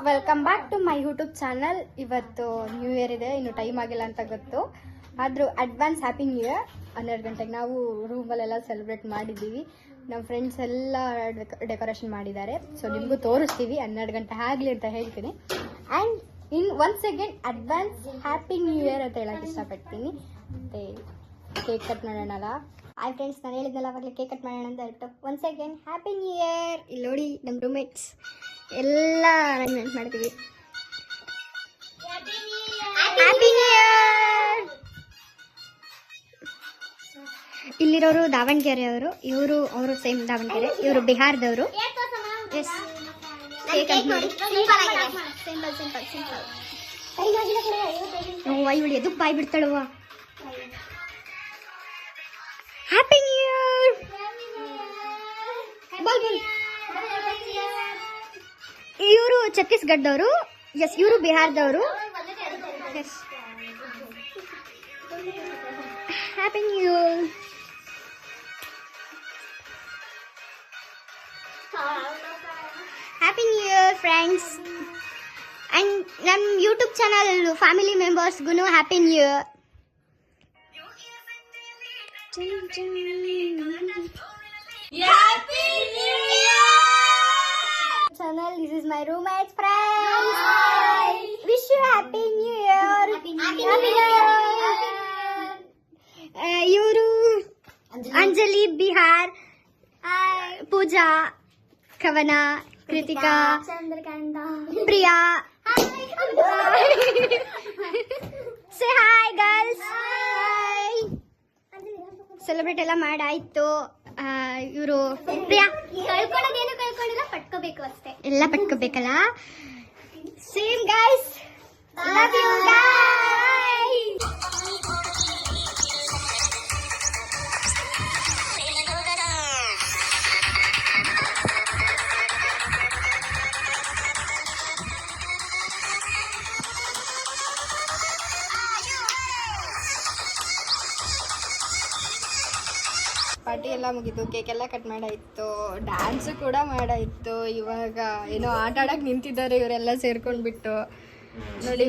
Welcome back to my YouTube channel. ಇವತ್ತು new year ಇದೆ, ಇನ್ನು ಟೈಮ್ ಆಗಿಲ್ಲ ಅಂತ ಗೊತ್ತು, ಆದರೂ ಅಡ್ವಾನ್ಸ್ ಹ್ಯಾಪಿ ನ್ಯೂ ಇಯರ್. 12 ಗಂಟೆಗೆ ನಾವು ರೂಮಲ್ಲೆಲ್ಲ ಸೆಲೆಬ್ರೇಟ್ ಮಾಡಿದ್ದೀವಿ. ನಮ್ಮ ಫ್ರೆಂಡ್ಸ್ ಎಲ್ಲ ಡೆಕೋರೇಷನ್ ಮಾಡಿದ್ದಾರೆ. ಸೊ ನಿಮಗೂ ತೋರಿಸ್ತೀವಿ 12 ಗಂಟೆ ಆಗಲಿ ಅಂತ ಹೇಳ್ತೀನಿ. And once again advance happy new year ಅಂತ ಹೇಳಕ್ಕೆ ಇಷ್ಟಪಡ್ತೀನಿ. ಮತ್ತು ಕೇಕ್ ಕಟ್ ಮಾಡೋಣಲ್ಲ. ಹಾಯ್ ಫ್ರೆಂಡ್ಸ್, ನಾನು ಹೇಳಿದ್ನಲ್ಲ ಅವಾಗಲೇ ಕೇಕ್ ಕಟ್ ಮಾಡೋಣ ಅಂತ ಹೇಳ್ತು. Once again happy new year. ಇಲ್ಲಿ ನೋಡಿ ನಮ್ಮ ರೂಮ್ಮೇಟ್ಸ್ ಎಲ್ಲ ಅರೇಂಜ್ಮೆಂಟ್ ಮಾಡ್ತೀವಿ. Happy new year. ಇಲ್ಲಿರೋರು ದಾವಣಗೆರೆ ಅವರು, ಅವರು ಸೇಮ್ ದಾವಣಗೆರೆ, ಇವರು ಬಿಹಾರದವರು. ಎಸ್, ಇವಳು ಎದು ಬಾಯ್ ಬಿಡ್ತಾಳುವ. Happy new year. ಇವರು ಛತ್ತೀಸ್ಗಢದವರು. ಎಸ್, ಇವರು ಬಿಹಾರದವರು. Yes, happy new year. Happy new year friends. And ನಮ್ಮ ಯೂಟ್ಯೂಬ್ ಚಾನಲ್ ಫ್ಯಾಮಿಲಿ ಮೆಂಬರ್ಸ್ಗೂ happy new year. Happy New Year! Channel, this is my roommates, friends. Hi. Wish you Happy New Year. Happy New Year. Iವರು Anjali Bihar, Pooja, Kavana, Krithika, Chandrakanta, Priya. Say hi girls. Hi. Celebrate ಎಲ್ಲ ಮಾಡಾಯ್ತು. ಇವರು ಪ್ರಿಯಾ ಕಳ್ಕೊಳ್ಳೋದೇನು ಕಳ್ಕೊಂಡಿಲ್ಲ, ಪಟ್ಕೋಬೇಕು ಅಷ್ಟೇ. ಎಲ್ಲ ಪಟ್ಕೋಬೇಕಲ್ಲ. Same guys, love you guys. Party ಎಲ್ಲ ಮುಗಿತು, ಕೇಕ್ ಎಲ್ಲ ಕಟ್ ಮಾಡಾಯಿತು, ಡ್ಯಾನ್ಸು ಕೂಡ ಮಾಡಾಯಿತು. ಇವಾಗ ಏನೋ ಆಟ ಆಡಕ್ಕೆ ನಿಂತಿದ್ದಾರೆ ಇವರೆಲ್ಲ ಸೇರ್ಕೊಂಡ್ಬಿಟ್ಟು. ನೋಡಿ